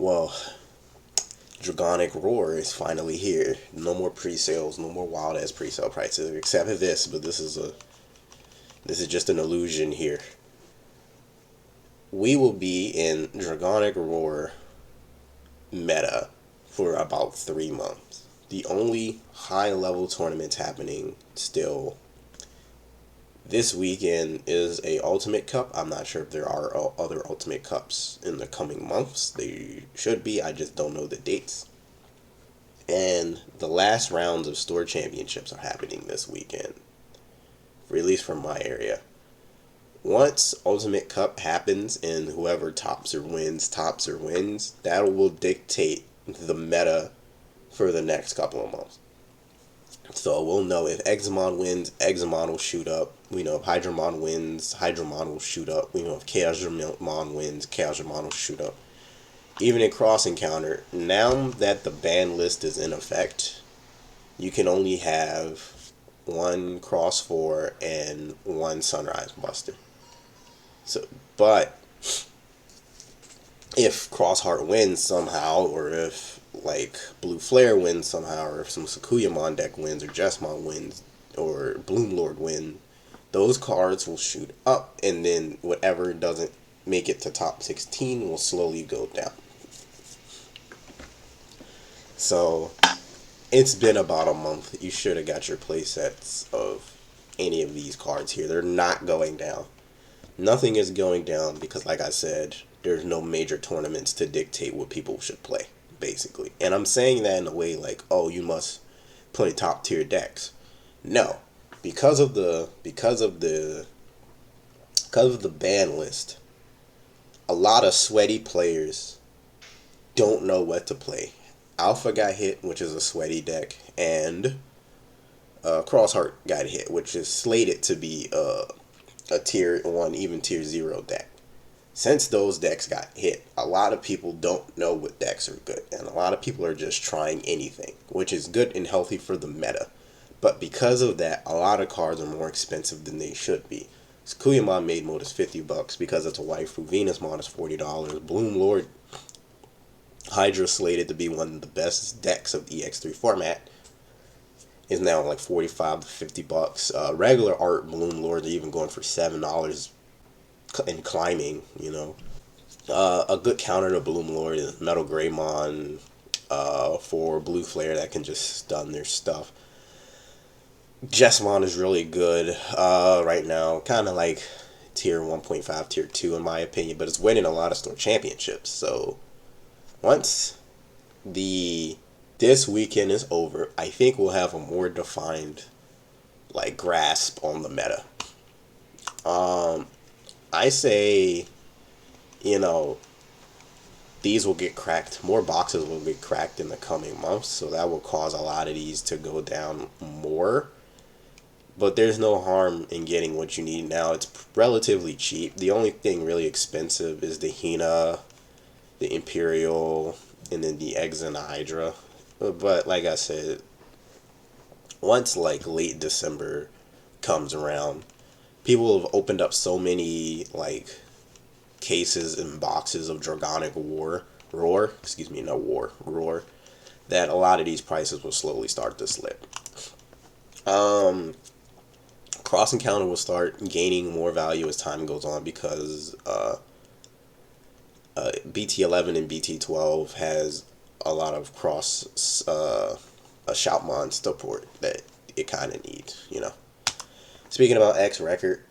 Well, Dragonic Roar is finally here. No more pre-sales, no more wild ass pre-sale prices, except for this. But this is just an illusion here. We will be in Dragonic Roar meta for about 3 months. The only high level tournaments happening still this weekend is a Ultimate Cup. I'm not sure if there are other Ultimate Cups in the coming months. They should be. I just don't know the dates. And the last rounds of store championships are happening this weekend, at least from my area. Once Ultimate Cup happens and whoever tops or wins, that will dictate the meta for the next couple of months. So we'll know if Examon wins, Examon will shoot up. We know if Hydramon wins, Hydramon will shoot up. We know if Chaosdramon wins, Chaosdramon will shoot up. Even in Cross Encounter, now that the ban list is in effect, you can only have one Cross 4 and one Sunrise Buster. So, but if Crossheart wins somehow, or if like Blue Flare wins somehow, or if some Sakuyamon deck wins, or Jesmon wins, or Bloomlord wins, those cards will shoot up, and then whatever doesn't make it to top 16 will slowly go down. So it's been about a month. You should have got your playsets of any of these cards here. They're not going down. Nothing is going down because, like I said, there's no major tournaments to dictate what people should play, basically. And I'm saying that in a way like, oh, you must play top tier decks. No, because of the ban list, a lot of sweaty players don't know what to play. Alpha got hit, which is a sweaty deck, and Crossheart got hit, which is slated to be a tier 1, even tier 0 deck. Since those decks got hit, a lot of people don't know what decks are good, and a lot of people are just trying anything, which is good and healthy for the meta. But because of that, a lot of cards are more expensive than they should be. Sakuyamon made mode is $50 because it's a waifu. Venusmon is $40. Bloomlord Hydra, slated to be one of the best decks of the EX3 format, is now like $45 to $50. Regular art Bloomlord are even going for $7 and climbing. A good counter to Bloomlord is Metal Greymon for Blue Flare that can just stun their stuff. Jesmon is really good right now, kind of like tier 1.5, tier 2 in my opinion, but it's winning a lot of store championships. So once this weekend is over, I think we'll have a more defined grasp on the meta. I say, these will get cracked. More boxes will get cracked in the coming months, so that will cause a lot of these to go down more. But there's no harm in getting what you need now. It's relatively cheap. The only thing really expensive is the Hina, the Imperial, and then the Eggs and the Hydra. But like I said, once late December comes around, people have opened up so many cases and boxes of Dragonic Roar, that a lot of these prices will slowly start to slip. Cross Encounter will start gaining more value as time goes on because BT11 and BT12 has a lot of cross a Shoutmon support that it kind of needs, Speaking about X record,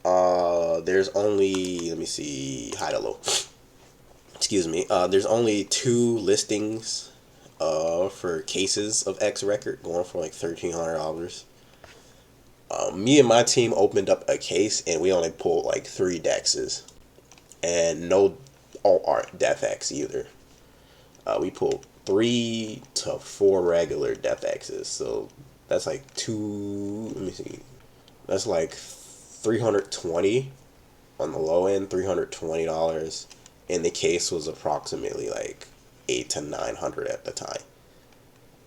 there's only, let me see, high to low. Excuse me. There's only 2 listings for cases of X record, going for $1,300. Me and my team opened up a case and we only pulled 3 dexes and no alt art Def X either. We pulled 3 to 4 regular Def X's, so that's let me see, that's $320 on the low end, $320, and the case was approximately $800 to $900 at the time.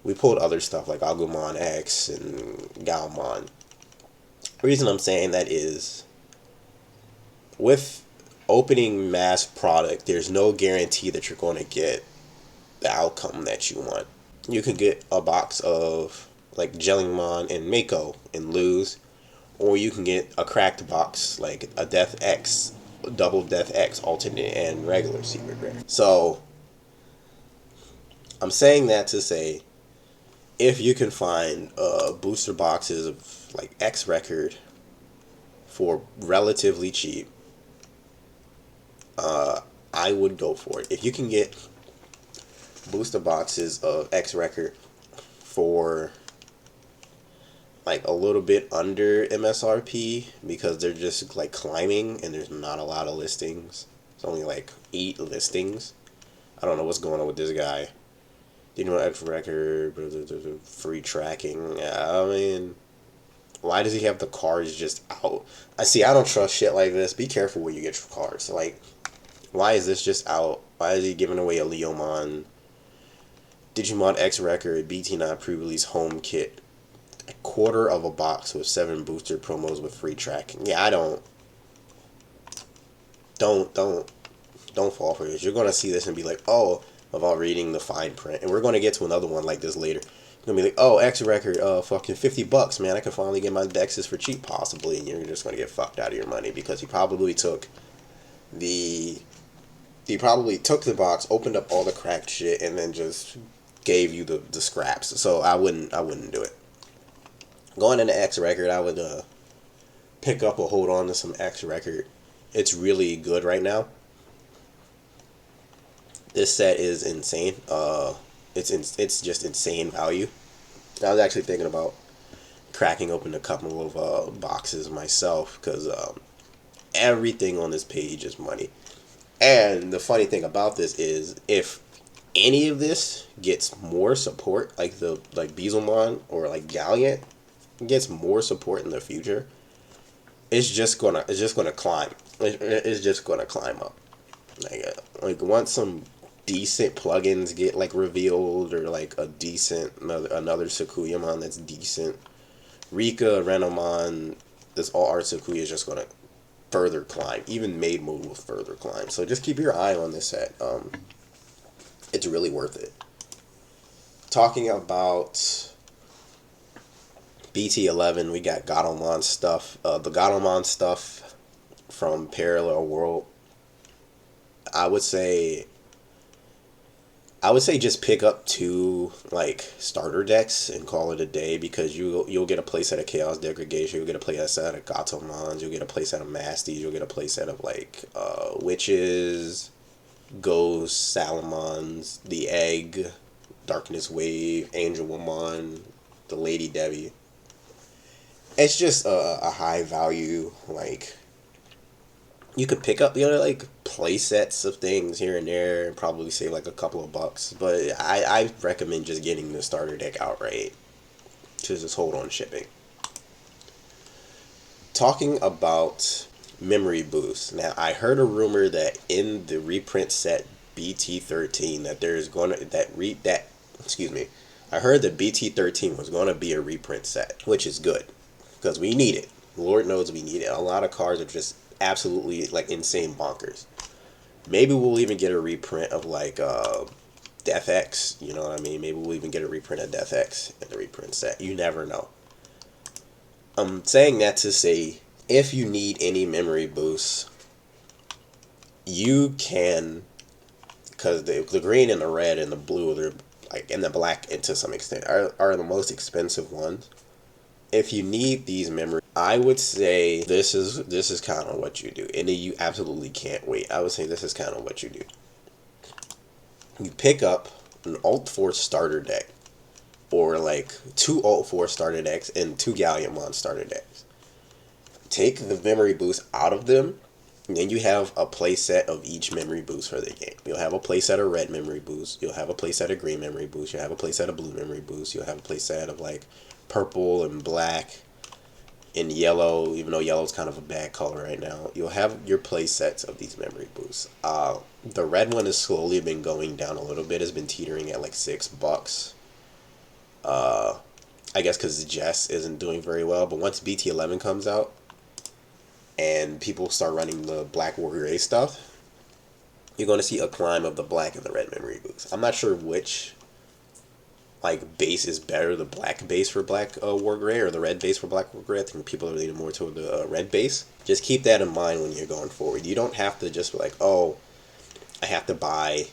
We pulled other stuff like Agumon X and Gaomon. The reason I'm saying that is, with opening mass product, there's no guarantee that you're going to get the outcome that you want. You could get a box of like Jellymon and Mako and lose, or you can get a cracked box like a Death X, double Death X alternate and regular secret rare. So I'm saying that to say, if you can find booster boxes of like X record for relatively cheap, I would go for it. If you can get booster boxes of X record for like a little bit under MSRP because they're just like climbing and there's not a lot of listings. It's only like 8 listings. I don't know what's going on with this guy. Didn't know X record, free tracking. I mean, why does he have the cards just out? I don't trust shit like this. Be careful where you get your cards. Like, why is this just out? Why is he giving away a Leomon? Digimon X record, BT9 pre-release home kit. A quarter of a box with 7 booster promos with free tracking. Yeah, I don't fall for this. You're gonna see this and be like, oh, without reading the fine print. And we're gonna get to another one like this later. You're gonna be like, oh, X record, fucking $50, man. I can finally get my Dexes for cheap, possibly, and you're just gonna get fucked out of your money because he probably took the box, opened up all the cracked shit, and then just gave you the scraps. So I wouldn't do it. Going into X record, I would pick up or hold on to some X record. It's really good right now. This set is insane. It's just insane value. I was actually thinking about cracking open a couple of boxes myself because everything on this page is money. And the funny thing about this is, if any of this gets more support, like Beelzemon or like Galliant gets more support in the future, it's just gonna climb. It's just gonna climb up. Like once some decent plugins get like revealed, or like a decent another Sakuyamon that's decent, Rika, Renamon, this all art Sakuya is just gonna further climb. Even Maid Mode will further climb. So just keep your eye on this set. It's really worth it. Talking about BT11, we got Gatomon stuff. The Gatomon stuff from Parallel World. I would say just pick up 2 like starter decks and call it a day, because you'll get a playset of Chaos Degradation, you'll get a playset of Gatomons, you'll get a playset of Masties, you'll get a playset of like Witches, Ghosts, Salamons, the Egg, Darkness Wave, Angel Woman, the Lady Debbie. It's just a high value, like, you could pick up, like play sets of things here and there and probably save like a couple of bucks. But I recommend just getting the starter deck outright to just hold on shipping. Talking about memory boost. Now, I heard a rumor that in the reprint set BT13 that there's gonna I heard that BT13 was gonna be a reprint set, which is good because we need it. Lord knows we need it. A lot of cards are just absolutely like insane bonkers. Maybe we'll even get a reprint of like Death X, you know what I mean? Maybe we'll even get a reprint of Death X in the reprint set. You never know. I'm saying that to say, if you need any memory boosts, you can, because the green and the red and the blue, they're like, and the black to some extent are the most expensive ones. If you need these memory, I would say this is kind of what you do, and you absolutely can't wait. I would say this is kind of what you do. You pick up an Alt 4 starter deck, or like 2 Alt 4 starter decks and 2 Galliamon starter decks. Take the memory boost out of them, and then you have a playset of each memory boost for the game. You'll have a playset of red memory boost, you'll have a playset of green memory boost, you'll have a playset of blue memory boost, you'll have a playset of like purple and black and yellow, even though yellow's kind of a bad color right now. You'll have your play sets of these memory boosts. The red one has slowly been going down a little bit. It's been teetering at like $6. I guess because Jess isn't doing very well. But once BT11 comes out and people start running the Black Warrior A stuff, you're going to see a climb of the black and the red memory boost. I'm not sure which like base is better, the black base for black war gray or the red base for black war gray. I think people are leaning more toward the red base. Just keep that in mind when you're going forward. You don't have to just be like, oh, I have to buy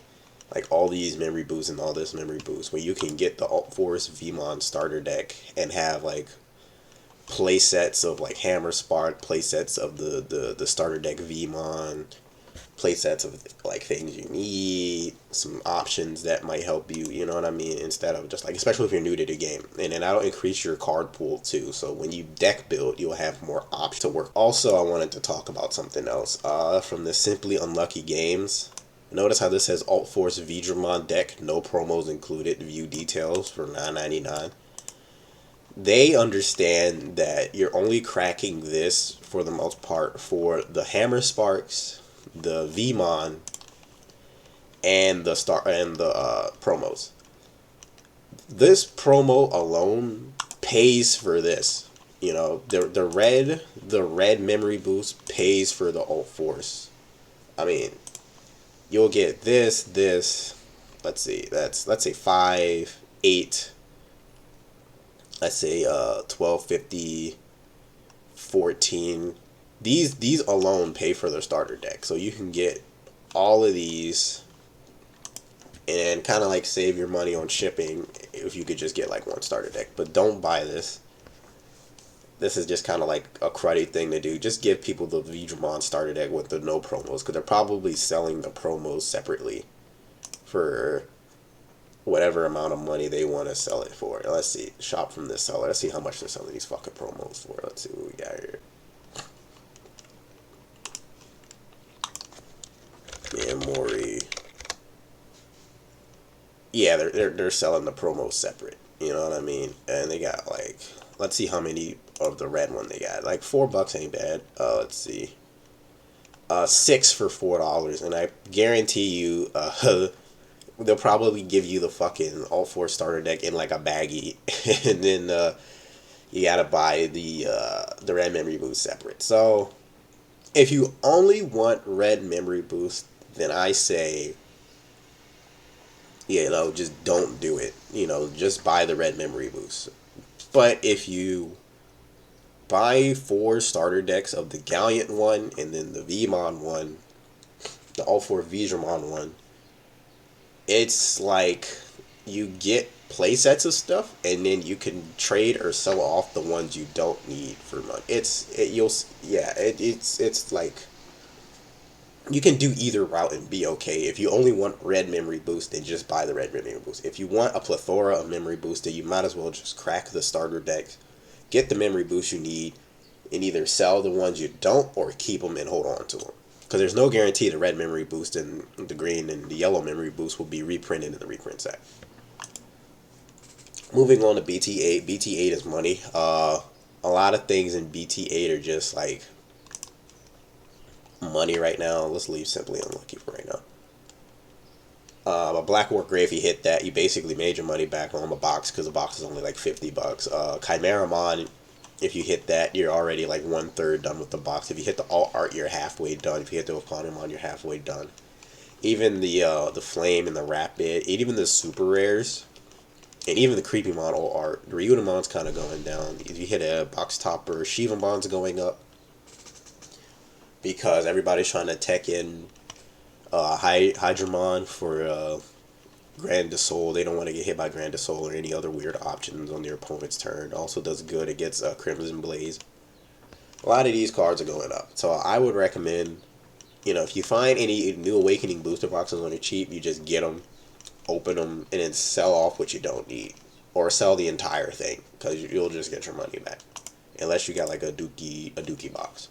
like all these memory boosts and all this memory boost, when you can get the Alt Force Vmon starter deck and have like play sets of like Hammer Spark, play sets of the starter deck Vmon, play sets of like things you need, some options that might help you, you know what I mean, instead of just like, especially if you're new to the game. And then that'll increase your card pool too, so when you deck build, you'll have more options to work. Also, I wanted to talk about something else from the Simply Unlucky Games. Notice how this says Alt Force Hydramon deck, no promos included, view details for $9.99. They understand that you're only cracking this for the most part for the Hammer Sparks, the Vmon, and the promos. This promo alone pays for this. You know, the red memory boost pays for the Alt Force. I mean, you'll get this. Let's see, let's say 5, 8. Let's say 1250, 14. These alone pay for their starter deck, so you can get all of these and kind of like save your money on shipping if you could just get like one starter deck. But don't buy this. This is just kind of like a cruddy thing to do. Just give people the Digimon starter deck with the no promos, because they're probably selling the promos separately for whatever amount of money they want to sell it for. Let's see. Shop from this seller. Let's see how much they're selling these fucking promos for. Let's see what we got here. Yeah, Mori. Yeah, they're selling the promos separate. You know what I mean? And they got like, let's see how many of the red one they got. Like $4 ain't bad. Let's see. 6 for $4, and I guarantee you, they'll probably give you the fucking Alt Force starter deck in like a baggie, and then you gotta buy the red memory boost separate. So if you only want red memory boost, then I say, you know, just don't do it. You know, just buy the red memory boost. But if you buy 4 starter decks of the Gallant one and then the Vmon one, the Alt Force Hydramon one, it's like you get play sets of stuff, and then you can trade or sell off the ones you don't need for money. It's like you can do either route and be okay. If you only want red memory boost, then just buy the red memory boost. If you want a plethora of memory boost, then you might as well just crack the starter deck, get the memory boost you need, and either sell the ones you don't or keep them and hold on to them. Because there's no guarantee the red memory boost and the green and the yellow memory boost will be reprinted in the reprint set. Moving on to BT8. BT8 is money. A lot of things in BT8 are just like money right now. Let's leave Simply Unlucky for right now. A Black War Gray, if you hit that, you basically made your money back on the box, because the box is only like $50. Chimeramon, if you hit that, you're already like 1/3 done with the box. If you hit the alt art, you're halfway done. If you hit the Hydramon, you're halfway done. Even the Flame and the Rapid, even the super rares, and even the Creepy Mon alt art, the Ryudamon's kind of going down. If you hit a box topper, Shivamon's going up, because everybody's trying to tech in Hydramon for Grand de Soul. They don't want to get hit by Grand de Soul or any other weird options on their opponent's turn. Also does good against Crimson Blaze. A lot of these cards are going up. So I would recommend, you know, if you find any New Awakening booster boxes on the cheap, you just get them, open them, and then sell off what you don't need. Or sell the entire thing, because you'll just get your money back. Unless you got like a Dookie box.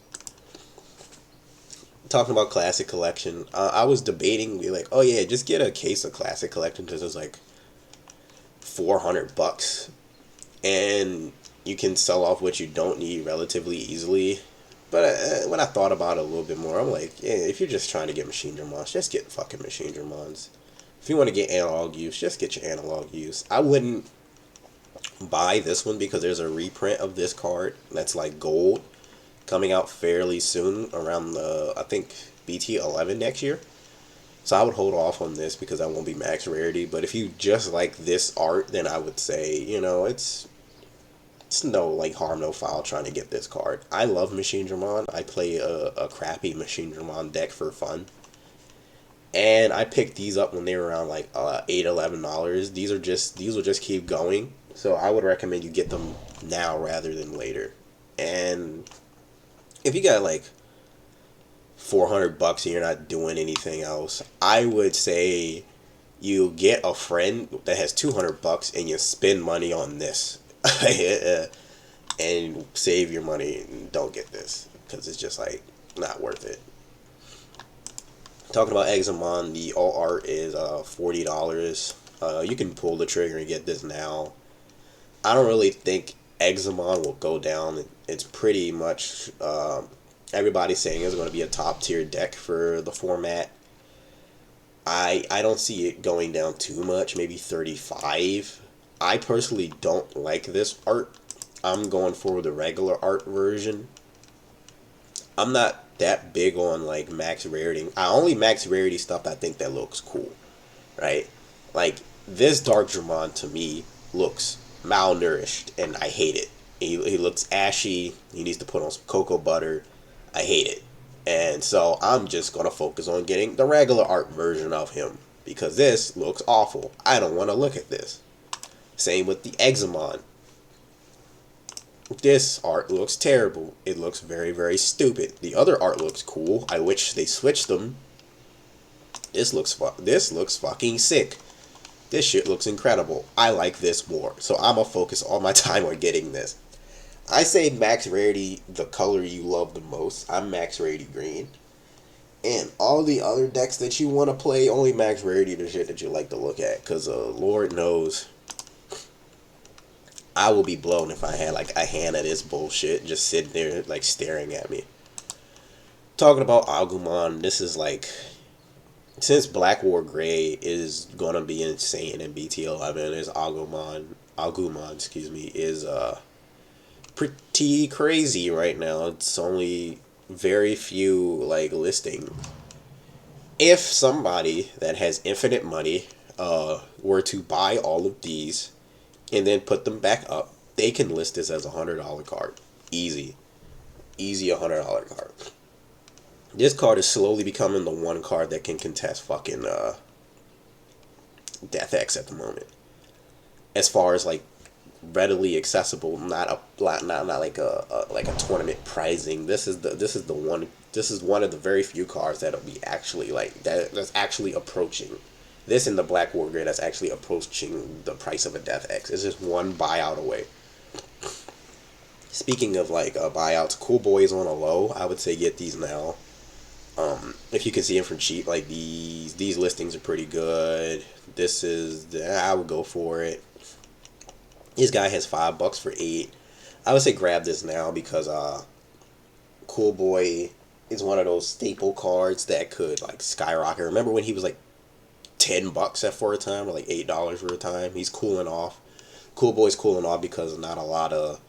Talking about Classic Collection, I was debating, like, oh yeah, just get a case of Classic Collection, because it's like $400, and you can sell off what you don't need relatively easily. But when I thought about it a little bit more, I'm like, yeah, if you're just trying to get Machine Dramons, just get fucking Machine Dramons. If you want to get analog use, just get your analog use. I wouldn't buy this one, because there's a reprint of this card that's like gold, coming out fairly soon, around the, I think, BT11 next year. So I would hold off on this because I won't be max rarity. But if you just like this art, then I would say, you know, it's no like harm, no foul trying to get this card. I love Machine Dramon. I play a crappy Machine Dramon deck for fun. And I picked these up when they were around like $8, $11. These will just keep going. So I would recommend you get them now rather than later. And if you got like $400 and you're not doing anything else, I would say you get a friend that has $200 and you spend money on this, and save your money and don't get this because it's just like not worth it. Talking about Hydramon, the all art is $40. You can pull the trigger and get this now. I don't really think Hydramon will go down. It's pretty much everybody's saying it's going to be a top tier deck for the format. I don't see it going down too much, maybe 35. I personally don't like this art. I'm going for the regular art version. I'm not that big on like max rarity. I only max rarity stuff I think that looks cool, right? Like this Dark Dramon to me looks malnourished and I hate it. He looks ashy. He needs to put on some cocoa butter. I hate it. And so I'm just going to focus on getting the regular art version of him because this looks awful. I don't want to look at this. Same with the Hydramon. This art looks terrible. It looks very, very stupid. The other art looks cool. I wish they switched them. This looks fucking sick. This shit looks incredible. I like this more. So I'm going to focus all my time on getting this. I say max rarity, the color you love the most. I'm max rarity green. And all the other decks that you want to play, only max rarity the shit that you like to look at. Because Lord knows I will be blown if I had like a hand of this bullshit just sitting there like staring at me. Talking about Agumon, this is like, since Black War Gray is gonna be insane in BT11, is Agumon, excuse me, is pretty crazy right now. It's only very few like listing. If somebody that has infinite money were to buy all of these and then put them back up, they can list this as a $100 card. Easy $100 card. This card is slowly becoming the one card that can contest fucking Death X at the moment. As far as like readily accessible, not like a tournament prizing. This is one of the very few cards that'll be actually like that's actually approaching. This in the Black War Grid that's actually approaching the price of a Death X. It's just one buyout away. Speaking of like buyouts, Cool Boy is on a low. I would say get these now. If you can see them for cheap, like these listings are pretty good. I would go for it. This guy has $5 for 8. I would say grab this now because Cool Boy is one of those staple cards that could like skyrocket. Remember when he was like $10 for a time, or like $8 for a time? He's cooling off. Cool Boy's cooling off because not a lot of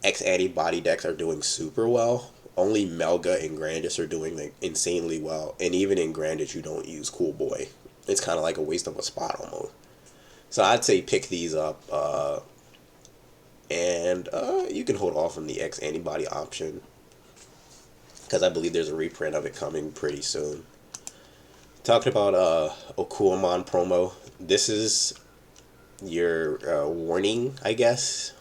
X antibody decks are doing super well. Only Melga and Grandis are doing like insanely well, and even in Grandis you don't use Cool Boy. It's kind of like a waste of a spot almost. So I'd say pick these up, and you can hold off on the X antibody option because I believe there's a reprint of it coming pretty soon. Talking about Okuamon promo, this is your warning, I guess.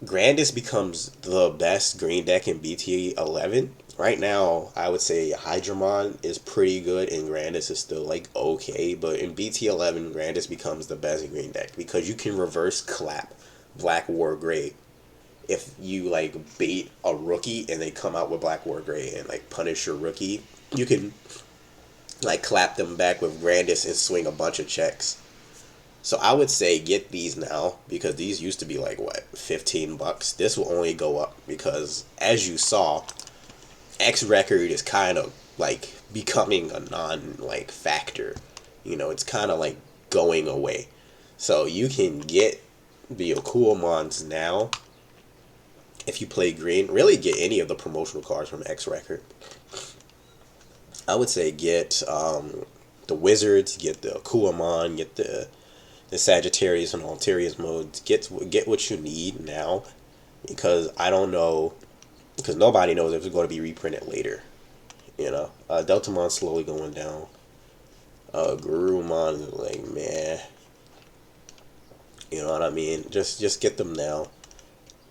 Grandis becomes the best green deck in BT11. Right now, I would say Hydramon is pretty good and Grandis is still like okay, but in BT11, Grandis becomes the best green deck because you can reverse clap Black War Gray. If you like bait a rookie and they come out with Black War Gray and like punish your rookie, you can like clap them back with Grandis and swing a bunch of checks. So I would say get these now because these used to be like what, $15. This will only go up because as you saw, X record is kind of like becoming a non like factor. You know, it's kind of like going away. So you can get the Okuamons now. If you play green, really get any of the promotional cards from X record. I would say get the Wizards, get the Kuamon, get the Sagittarius and Altarius modes. Get what you need now, because I don't know, because nobody knows if it's going to be reprinted later. Deltamon's slowly going down. Garurumon is like, man, you know what I mean? Just get them now.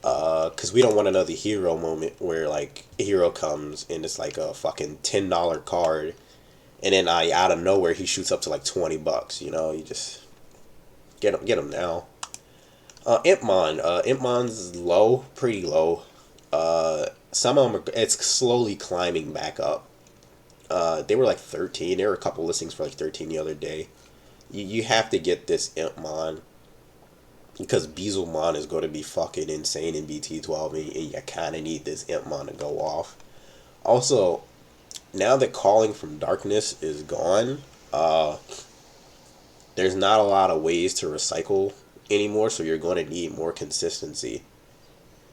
Cause we don't want another hero moment where like a hero comes and it's like a fucking $10 card, and then out of nowhere he shoots up to like $20. You just get him now. Impmon's low, pretty low. Some of them it's slowly climbing back up. They were like 13. There were a couple listings for like 13 the other day. You have to get this Impmon, because Beezlemon is going to be fucking insane in BT12, and you kind of need this Impmon to go off. Also, now that Calling from Darkness is gone, there's not a lot of ways to recycle anymore, so you're going to need more consistency.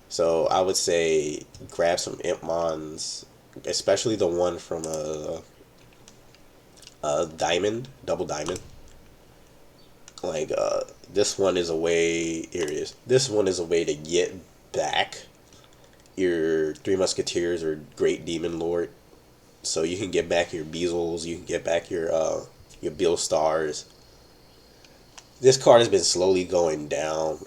So I would say grab some Impmons, especially the one from a diamond, double diamond. Like this one is a way. Here it is. This one is a way to get back your Three Musketeers or Great Demon Lord, so you can get back your Beezles, you can get back your Bill Stars. This card has been slowly going down.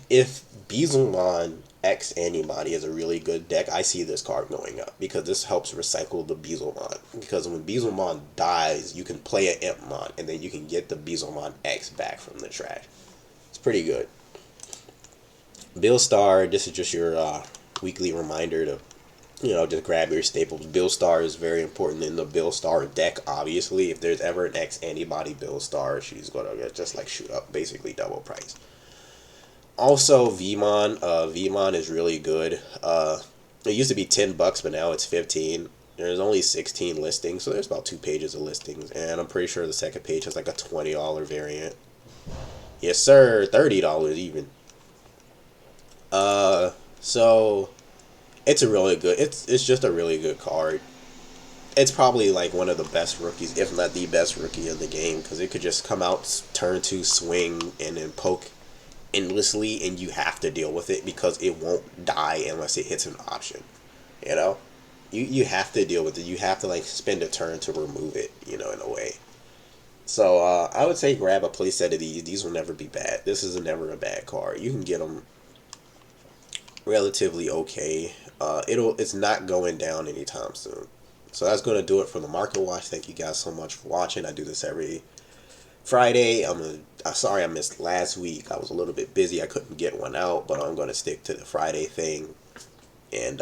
If Beezlemon X Antibody is a really good deck, I see this card going up, because this helps recycle the Beezlemon. Because when Beezlemon dies, you can play an Impmon, and then you can get the Beezlemon X back from the trash. It's pretty good. Bill Star, this is just your weekly reminder to, just grab your staples. Bill Star is very important in the Bill Star deck, obviously. If there's ever an X Antibody Bill Star, she's going to just like shoot up, basically double price. Also, Vmon. Vmon is really good. It used to be $10, but now it's 15. There's only 16 listings, so there's about 2 pages of listings, and I'm pretty sure the second page has like a $20 variant. Yes, sir, $30 even. So it's a really good. It's just a really good card. It's probably like one of the best rookies, if not the best rookie in the game, because it could just come out, turn 2, swing, and then poke endlessly, and you have to deal with it because it won't die unless it hits an option. You know, you have to deal with it. You have to like spend a turn to remove it. In a way. So I would say grab a playset of these. These will never be bad. This is never a bad card. You can get them relatively okay. It's not going down anytime soon. So that's going to do it for the Market Watch. Thank you guys so much for watching. I do this every Friday. I'm sorry I missed last week. I was a little bit busy. I couldn't get one out, but I'm going to stick to the Friday thing. And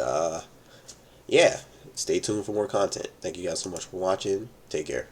yeah, stay tuned for more content. Thank you guys so much for watching. Take care.